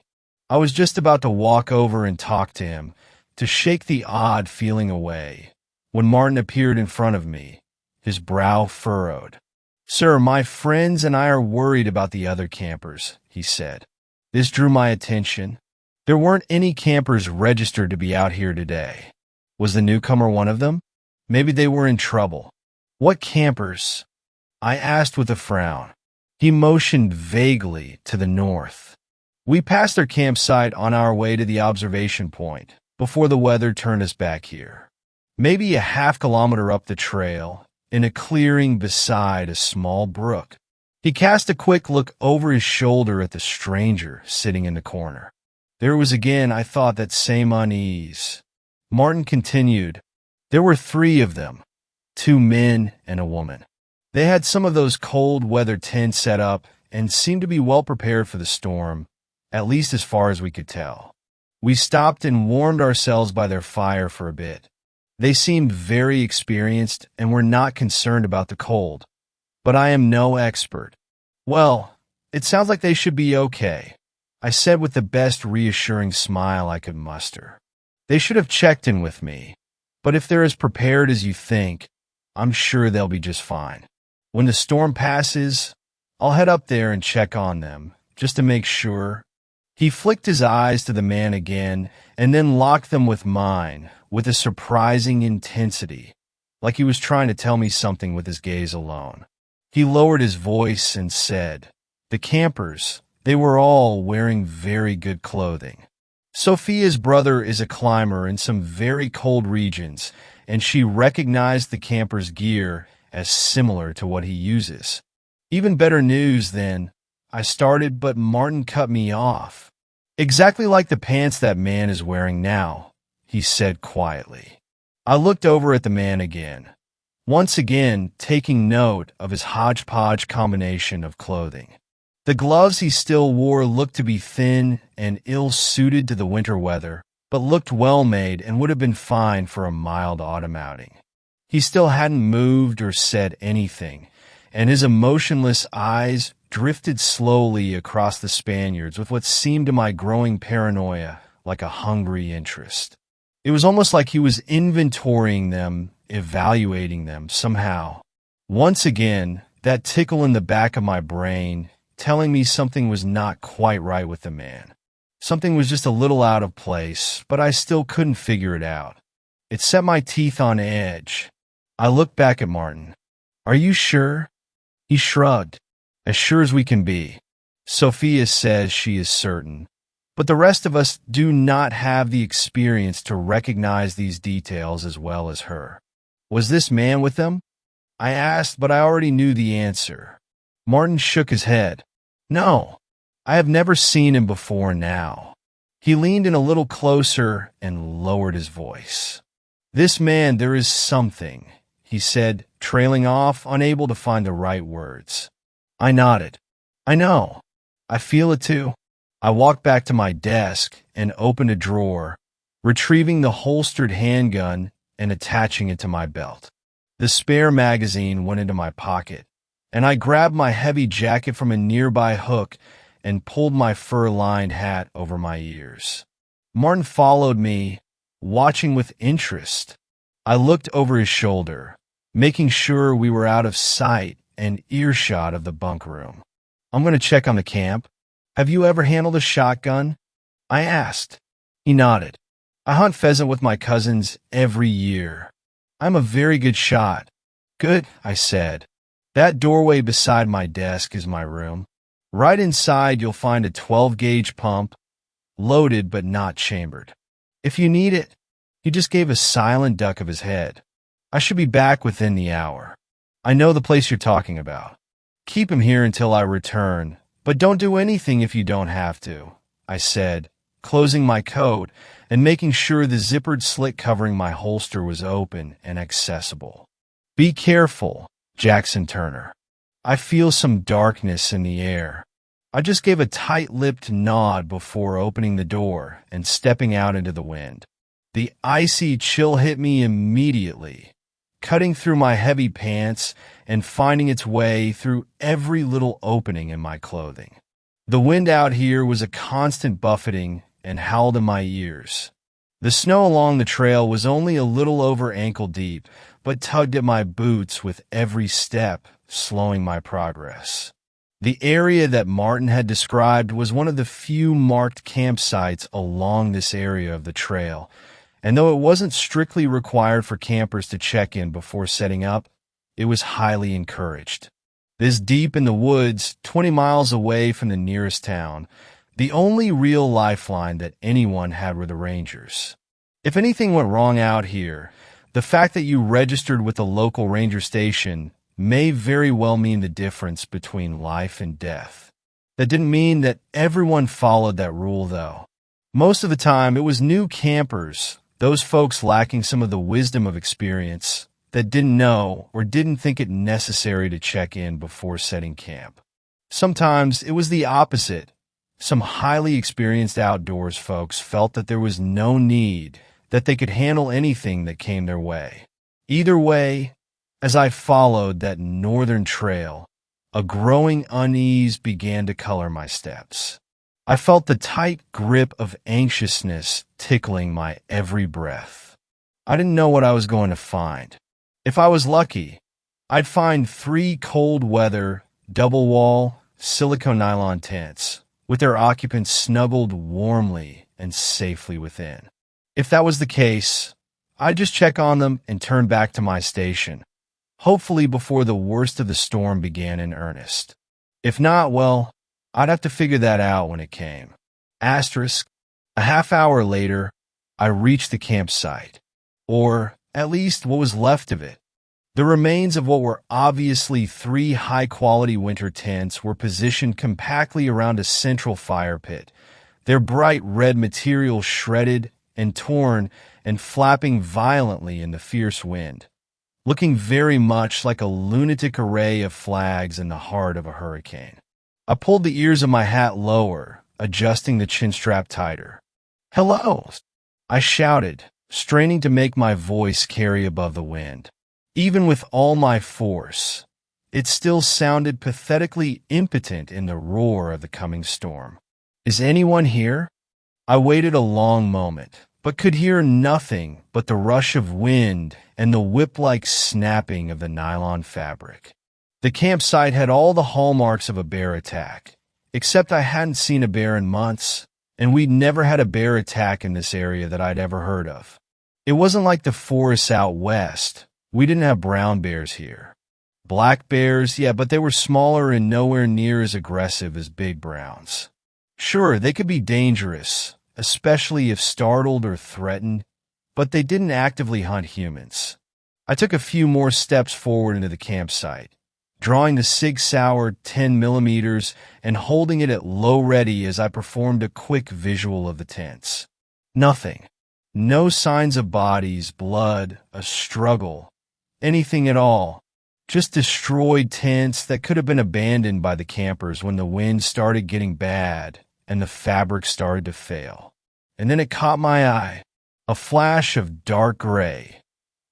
[SPEAKER 1] I was just about to walk over and talk to him, to shake the odd feeling away, when Martin appeared in front of me, his brow furrowed. "Sir, my friends and I are worried about the other campers," he said. This drew my attention. There weren't any campers registered to be out here today. Was the newcomer one of them? Maybe they were in trouble. "What campers?" I asked with a frown. He motioned vaguely to the north. We passed their campsite on our way to the observation point before the weather turned us back here. Maybe a half-kilometer up the trail, in a clearing beside a small brook. He cast a quick look over his shoulder at the stranger sitting in the corner. There was again, I thought, that same unease. Martin continued. There were 3 of them, 2 men and a woman. They had some of those cold weather tents set up and seemed to be well prepared for the storm, at least as far as we could tell. We stopped and warmed ourselves by their fire for a bit. They seemed very experienced and were not concerned about the cold, but I am no expert. "Well, it sounds like they should be okay," I said with the best reassuring smile I could muster. "They should have checked in with me, but if they're as prepared as you think, I'm sure they'll be just fine. When the storm passes, I'll head up there and check on them, just to make sure." He flicked his eyes to the man again and then locked them with mine with a surprising intensity, like he was trying to tell me something with his gaze alone. He lowered his voice and said, "The campers, they were all wearing very good clothing. Sophia's brother is a climber in some very cold regions, and she recognized the camper's gear as similar to what he uses. Even better news then," I started, but Martin cut me off. "Exactly like the pants that man is wearing now," he said quietly. I looked over at the man again, once again taking note of his hodgepodge combination of clothing. The gloves he still wore looked to be thin and ill-suited to the winter weather, but looked well-made and would have been fine for a mild autumn outing. He still hadn't moved or said anything, and his emotionless eyes drifted slowly across the Spaniards with what seemed to my growing paranoia like a hungry interest. It was almost like he was inventorying them, evaluating them somehow. Once again, that tickle in the back of my brain telling me something was not quite right with the man. Something was just a little out of place, but I still couldn't figure it out. It set my teeth on edge. I looked back at Martin. "Are you sure?" He shrugged. "As sure as we can be. Sophia says she is certain, but the rest of us do not have the experience to recognize these details as well as her." "Was this man with them?" I asked, but I already knew the answer. Martin shook his head. "No, I have never seen him before now." He leaned in a little closer and lowered his voice. "This man, there is something," he said, trailing off, unable to find the right words. I nodded. "I know. I feel it too." I walked back to my desk and opened a drawer, retrieving the holstered handgun and attaching it to my belt. The spare magazine went into my pocket, and I grabbed my heavy jacket from a nearby hook and pulled my fur-lined hat over my ears. Martin followed me, watching with interest. I looked over his shoulder, making sure we were out of sight and earshot of the bunk room. "I'm going to check on the camp. Have you ever handled a shotgun?" I asked. He nodded. "I hunt pheasant with my cousins every year. I'm a very good shot." "Good," I said. "That doorway beside my desk is my room. Right inside you'll find a 12-gauge pump, loaded but not chambered. If you need it." He just gave a silent duck of his head. "I should be back within the hour. I know the place you're talking about. Keep him here until I return, but don't do anything if you don't have to," I said, closing my coat and making sure the zippered slit covering my holster was open and accessible. "Be careful, Jackson Turner. I feel some darkness in the air." I just gave a tight-lipped nod before opening the door and stepping out into the wind. The icy chill hit me immediately, cutting through my heavy pants and finding its way through every little opening in my clothing. The wind out here was a constant buffeting and howled in my ears. The snow along the trail was only a little over ankle deep, but tugged at my boots with every step, slowing my progress. The area that Martin had described was one of the few marked campsites along this area of the trail, and though it wasn't strictly required for campers to check in before setting up, it was highly encouraged. This deep in the woods, 20 miles away from the nearest town, the only real lifeline that anyone had were the rangers. If anything went wrong out here, the fact that you registered with the local ranger station may very well mean the difference between life and death. That didn't mean that everyone followed that rule, though. Most of the time, it was new campers, those folks lacking some of the wisdom of experience, that didn't know or didn't think it necessary to check in before setting camp. Sometimes it was the opposite. Some highly experienced outdoors folks felt that there was no need, that they could handle anything that came their way. Either way, as I followed that northern trail, a growing unease began to color my steps. I felt the tight grip of anxiousness tickling my every breath. I didn't know what I was going to find. If I was lucky, I'd find 3 cold weather, double wall, silicone nylon tents, with their occupants snuggled warmly and safely within. If that was the case, I'd just check on them and turn back to my station, hopefully before the worst of the storm began in earnest. If not, well, I'd have to figure that out when it came. Asterisk, a half hour later, I reached the campsite, or at least what was left of it. The remains of what were obviously 3 high-quality winter tents were positioned compactly around a central fire pit, their bright red material shredded and torn and flapping violently in the fierce wind, looking very much like a lunatic array of flags in the heart of a hurricane. I pulled the ears of my hat lower, adjusting the chin strap tighter. "Hello!" I shouted, straining to make my voice carry above the wind. Even with all my force, it still sounded pathetically impotent in the roar of the coming storm. "Is anyone here?" I waited a long moment, but could hear nothing but the rush of wind and the whip-like snapping of the nylon fabric. The campsite had all the hallmarks of a bear attack, except I hadn't seen a bear in months, and we'd never had a bear attack in this area that I'd ever heard of. It wasn't like the forests out west. We didn't have brown bears here. Black bears, yeah, but they were smaller and nowhere near as aggressive as big browns. Sure, they could be dangerous, especially if startled or threatened, but they didn't actively hunt humans. I took a few more steps forward into the campsite, drawing the Sig Sauer 10mm and holding it at low ready as I performed a quick visual of the tents. Nothing. No signs of bodies, blood, a struggle, anything at all. Just destroyed tents that could have been abandoned by the campers when the wind started getting bad and the fabric started to fail. And then it caught my eye, a flash of dark gray,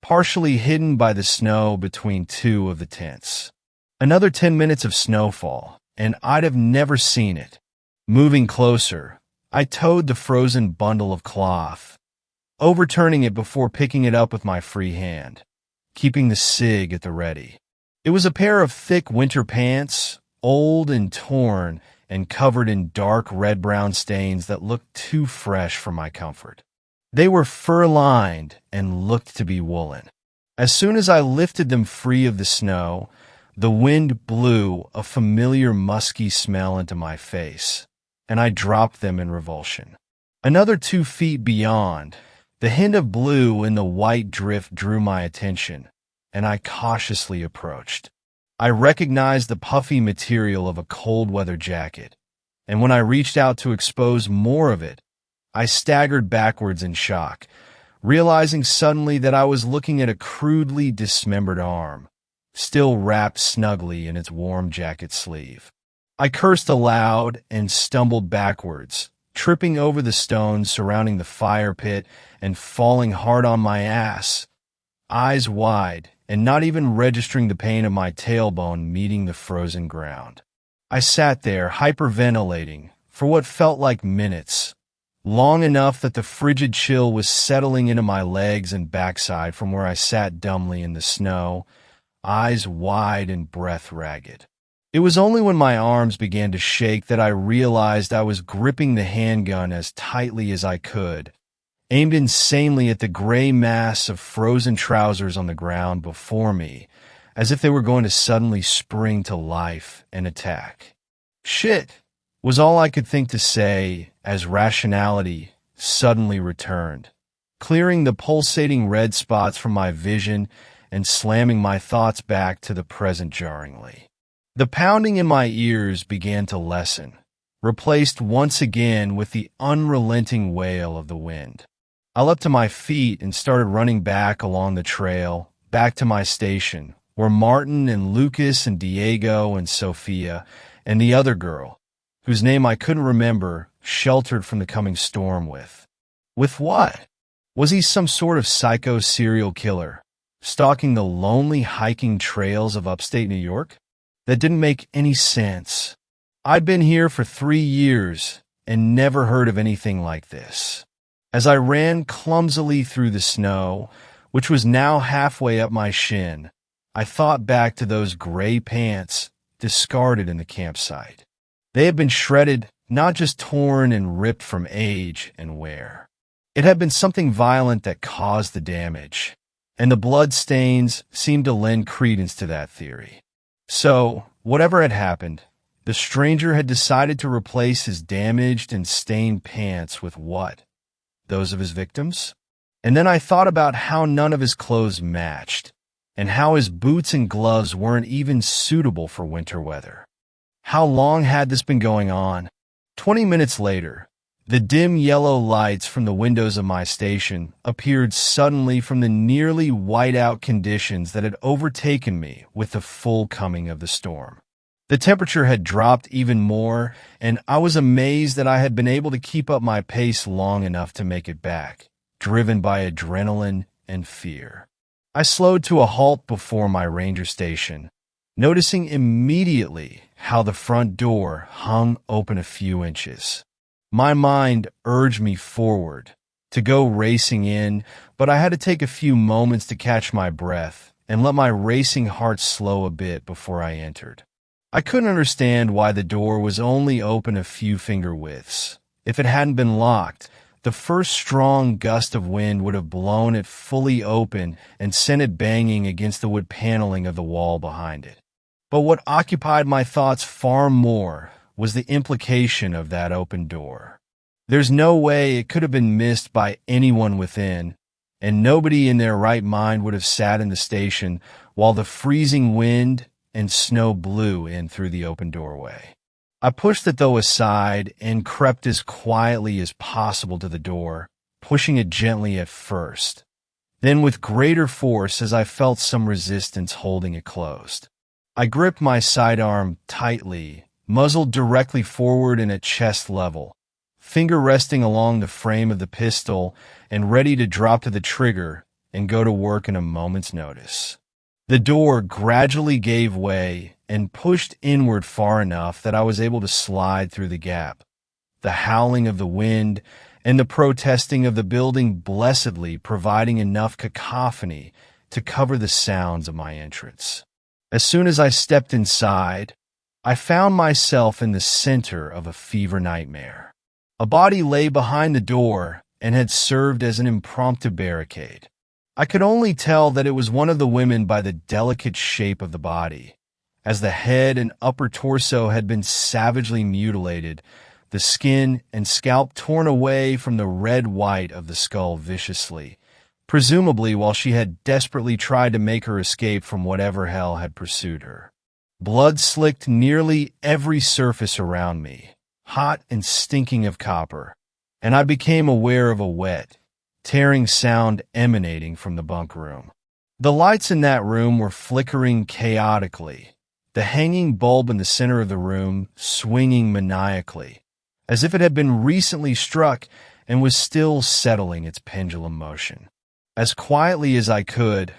[SPEAKER 1] partially hidden by the snow between 2 of the tents. Another 10 minutes of snowfall, and I'd have never seen it. Moving closer, I towed the frozen bundle of cloth, overturning it before picking it up with my free hand, keeping the Sig at the ready. It was a pair of thick winter pants, old and torn and covered in dark red-brown stains that looked too fresh for my comfort. They were fur-lined and looked to be woolen. As soon as I lifted them free of the snow, the wind blew a familiar musky smell into my face, and I dropped them in revulsion. Another 2 feet beyond, the hint of blue in the white drift drew my attention, and I cautiously approached. I recognized the puffy material of a cold-weather jacket, and when I reached out to expose more of it, I staggered backwards in shock, realizing suddenly that I was looking at a crudely dismembered arm, still wrapped snugly in its warm jacket sleeve. I cursed aloud and stumbled backwards, tripping over the stones surrounding the fire pit and falling hard on my ass, eyes wide and not even registering the pain of my tailbone meeting the frozen ground. I sat there hyperventilating for what felt like minutes, long enough that the frigid chill was settling into my legs and backside from where I sat dumbly in the snow, eyes wide and breath ragged. It was only when my arms began to shake that I realized I was gripping the handgun as tightly as I could, aimed insanely at the gray mass of frozen trousers on the ground before me, as if they were going to suddenly spring to life and attack. "Shit," was all I could think to say as rationality suddenly returned, clearing the pulsating red spots from my vision and slamming my thoughts back to the present jarringly. The pounding in my ears began to lessen, replaced once again with the unrelenting wail of the wind. I leapt to my feet and started running back along the trail, back to my station, where Martin and Lucas and Diego and Sophia and the other girl, whose name I couldn't remember, sheltered from the coming storm with. With what? Was he some sort of psycho serial killer, stalking the lonely hiking trails of upstate New York? That didn't make any sense. I'd been here for 3 years and never heard of anything like this. As I ran clumsily through the snow, which was now halfway up my shin, I thought back to those gray pants discarded in the campsite. They had been shredded not just torn and ripped from age and wear. It had been something violent that caused the damage, and the blood stains seemed to lend credence to that theory. So, whatever had happened, the stranger had decided to replace his damaged and stained pants with what? Those of his victims? And then I thought about how none of his clothes matched, and how his boots and gloves weren't even suitable for winter weather. How long had this been going on? 20 minutes later, the dim yellow lights from the windows of my station appeared suddenly from the nearly white-out conditions that had overtaken me with the full coming of the storm. The temperature had dropped even more, and I was amazed that I had been able to keep up my pace long enough to make it back, driven by adrenaline and fear. I slowed to a halt before my ranger station, noticing immediately how the front door hung open a few inches. My mind urged me forward, to go racing in, but I had to take a few moments to catch my breath and let my racing heart slow a bit before I entered. I couldn't understand why the door was only open a few finger widths. If it hadn't been locked, the first strong gust of wind would have blown it fully open and sent it banging against the wood paneling of the wall behind it. But what occupied my thoughts far more was the implication of that open door. There's no way it could have been missed by anyone within, and nobody in their right mind would have sat in the station while the freezing wind and snow blew in through the open doorway. I pushed it though aside and crept as quietly as possible to the door, pushing it gently at first, then with greater force as I felt some resistance holding it closed. I gripped my sidearm tightly, muzzled directly forward and at chest level, finger resting along the frame of the pistol and ready to drop to the trigger and go to work in a moment's notice. The door gradually gave way and pushed inward far enough that I was able to slide through the gap. The howling of the wind and the protesting of the building blessedly providing enough cacophony to cover the sounds of my entrance. As soon as I stepped inside, I found myself in the center of a fever nightmare. A body lay behind the door and had served as an impromptu barricade. I could only tell that it was one of the women by the delicate shape of the body, as the head and upper torso had been savagely mutilated, the skin and scalp torn away from the red white of the skull viciously, presumably while she had desperately tried to make her escape from whatever hell had pursued her. Blood slicked nearly every surface around me, hot and stinking of copper, and I became aware of a wet, tearing sound emanating from the bunk room. The lights in that room were flickering chaotically, the hanging bulb in the center of the room swinging maniacally, as if it had been recently struck and was still settling its pendulum motion. As quietly as I could,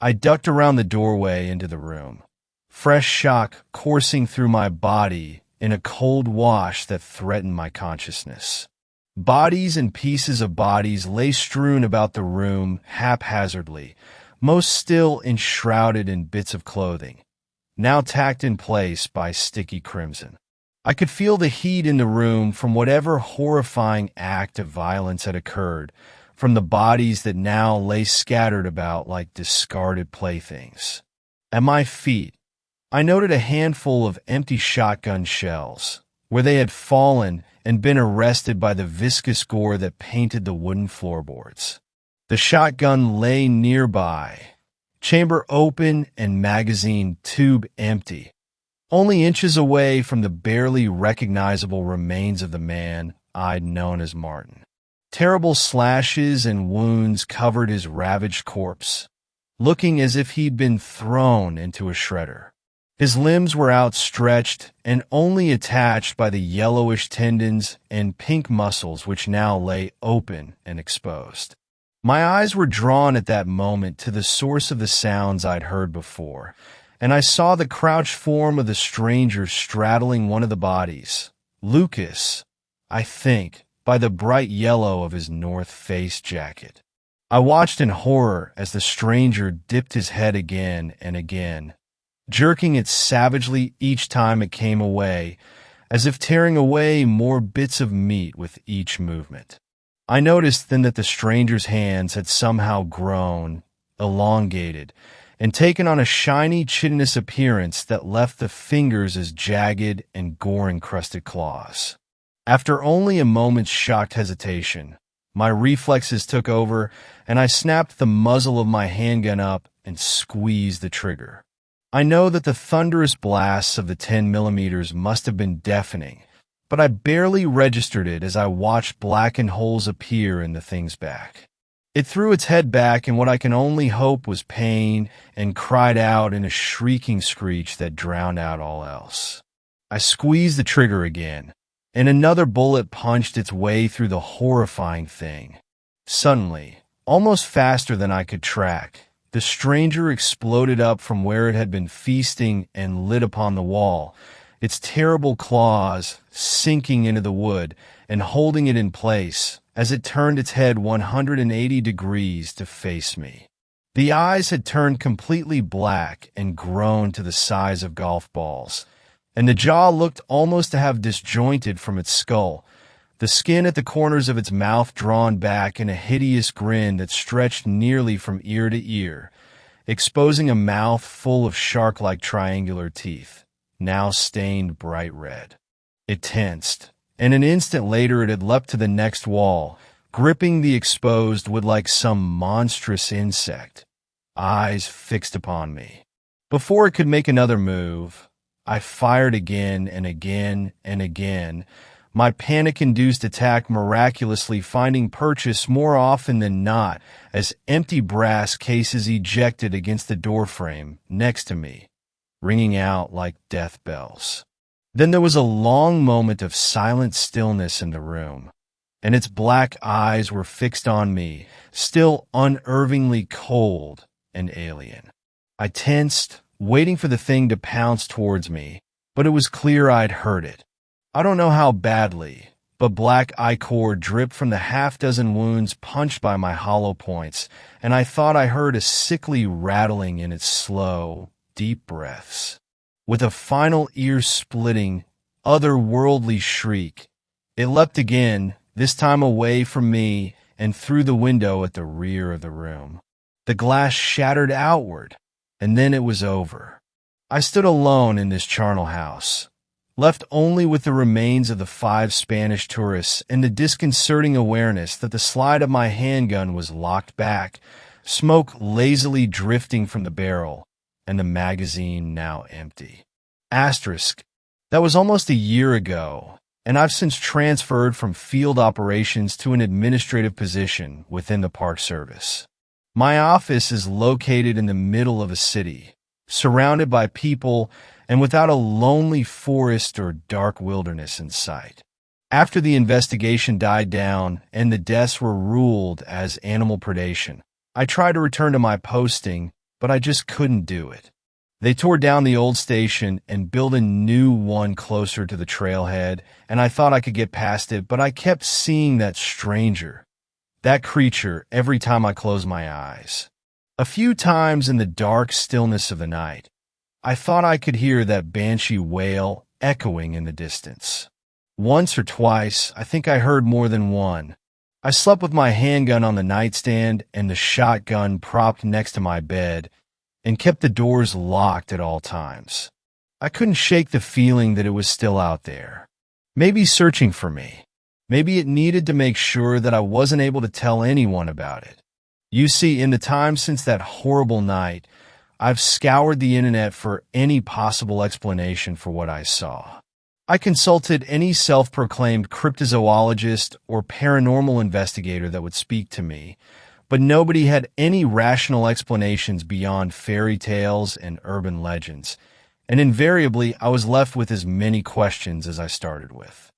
[SPEAKER 1] I ducked around the doorway into the room, fresh shock coursing through my body in a cold wash that threatened my consciousness. Bodies and pieces of bodies lay strewn about the room haphazardly, most still enshrouded in bits of clothing, now tacked in place by sticky crimson. I could feel the heat in the room from whatever horrifying act of violence had occurred, from the bodies that now lay scattered about like discarded playthings. At my feet, I noted a handful of empty shotgun shells, where they had fallen and been arrested by the viscous gore that painted the wooden floorboards. The shotgun lay nearby, chamber open and magazine tube empty, only inches away from the barely recognizable remains of the man I'd known as Martin. Terrible slashes and wounds covered his ravaged corpse, looking as if he'd been thrown into a shredder. His limbs were outstretched and only attached by the yellowish tendons and pink muscles which now lay open and exposed. My eyes were drawn at that moment to the source of the sounds I'd heard before, and I saw the crouched form of the stranger straddling one of the bodies. Lucas, I think, by the bright yellow of his North Face jacket. I watched in horror as the stranger dipped his head again and again, jerking it savagely each time it came away, as if tearing away more bits of meat with each movement. I noticed then that the stranger's hands had somehow grown, elongated, and taken on a shiny, chitinous appearance that left the fingers as jagged and gore-encrusted claws. After only a moment's shocked hesitation, my reflexes took over, and I snapped the muzzle of my handgun up and squeezed the trigger. I know that the thunderous blasts of the 10 millimeters must have been deafening, but I barely registered it as I watched blackened holes appear in the thing's back. It threw its head back in what I can only hope was pain and cried out in a shrieking screech that drowned out all else. I squeezed the trigger again, and another bullet punched its way through the horrifying thing. Suddenly, almost faster than I could track, the stranger exploded up from where it had been feasting and lit upon the wall, its terrible claws sinking into the wood and holding it in place as it turned its head 180 degrees to face me. The eyes had turned completely black and grown to the size of golf balls, and the jaw looked almost to have disjointed from its skull, the skin at the corners of its mouth drawn back in a hideous grin that stretched nearly from ear to ear, exposing a mouth full of shark-like triangular teeth, now stained bright red. It tensed, and an instant later it had leapt to the next wall, gripping the exposed wood like some monstrous insect, eyes fixed upon me. Before it could make another move, I fired again and again and again, my panic-induced attack miraculously finding purchase more often than not as empty brass cases ejected against the doorframe next to me, ringing out like death bells. Then there was a long moment of silent stillness in the room, and its black eyes were fixed on me, still unervingly cold and alien. I tensed, waiting for the thing to pounce towards me, but it was clear I'd heard it. I don't know how badly, but black ichor dripped from the half-dozen wounds punched by my hollow points, and I thought I heard a sickly rattling in its slow, deep breaths. With a final ear-splitting, otherworldly shriek, it leapt again, this time away from me and through the window at the rear of the room. The glass shattered outward, and then it was over. I stood alone in this charnel house, left only with the remains of the 5 Spanish tourists and the disconcerting awareness that the slide of my handgun was locked back, smoke lazily drifting from the barrel, and the magazine now empty. Asterisk. That was almost a year ago, and I've since transferred from field operations to an administrative position within the Park Service. My office is located in the middle of a city, surrounded by people and without a lonely forest or dark wilderness in sight. After the investigation died down and the deaths were ruled as animal predation, I tried to return to my posting, but I just couldn't do it. They tore down the old station and built a new one closer to the trailhead, and I thought I could get past it, but I kept seeing that stranger, that creature, every time I closed my eyes. A few times in the dark stillness of the night, I thought I could hear that banshee wail echoing in the distance. Once or twice, I think I heard more than one. I slept with my handgun on the nightstand and the shotgun propped next to my bed, and kept the doors locked at all times. I couldn't shake the feeling that it was still out there, maybe searching for me. Maybe it needed to make sure that I wasn't able to tell anyone about it. You see, in the time since that horrible night, I've scoured the internet for any possible explanation for what I saw. I consulted any self-proclaimed cryptozoologist or paranormal investigator that would speak to me, but nobody had any rational explanations beyond fairy tales and urban legends, and invariably I was left with as many questions as I started with.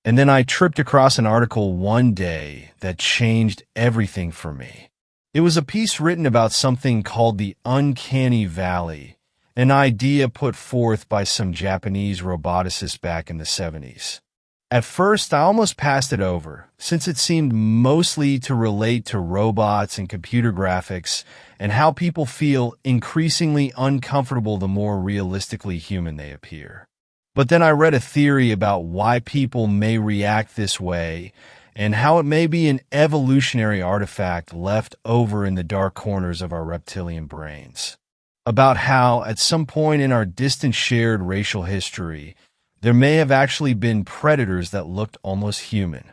[SPEAKER 1] And then I tripped across an article one day that changed everything for me. It was a piece written about something called the Uncanny Valley, an idea put forth by some Japanese roboticists back in the 70s. At first, I almost passed it over, since it seemed mostly to relate to robots and computer graphics and how people feel increasingly uncomfortable the more realistically human they appear. But then I read a theory about why people may react this way and how it may be an evolutionary artifact left over in the dark corners of our reptilian brains. About how, at some point in our distant shared racial history, there may have actually been predators that looked almost human.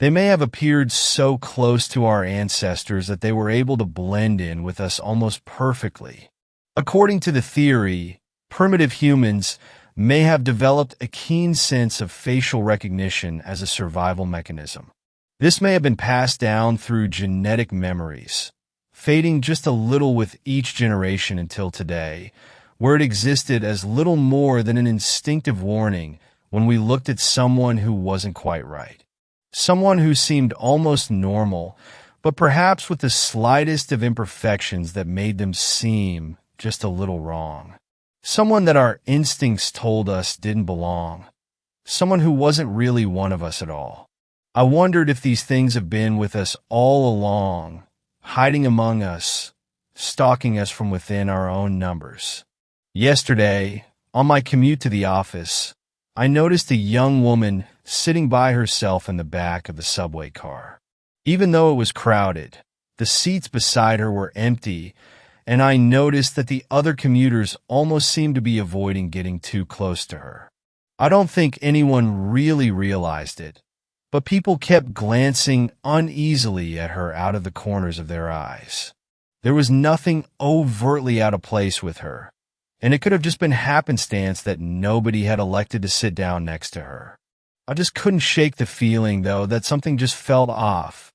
[SPEAKER 1] They may have appeared so close to our ancestors that they were able to blend in with us almost perfectly. According to the theory, primitive humans may have developed a keen sense of facial recognition as a survival mechanism. This may have been passed down through genetic memories, fading just a little with each generation until today, where it existed as little more than an instinctive warning when we looked at someone who wasn't quite right. Someone who seemed almost normal, but perhaps with the slightest of imperfections that made them seem just a little wrong. Someone that our instincts told us didn't belong. Someone who wasn't really one of us at all. I wondered if these things have been with us all along, hiding among us, stalking us from within our own numbers. Yesterday, on my commute to the office, I noticed a young woman sitting by herself in the back of the subway car. Even though it was crowded, the seats beside her were empty, and I noticed that the other commuters almost seemed to be avoiding getting too close to her. I don't think anyone really realized it, but people kept glancing uneasily at her out of the corners of their eyes. There was nothing overtly out of place with her, and it could have just been happenstance that nobody had elected to sit down next to her. I just couldn't shake the feeling, though, that something just felt off,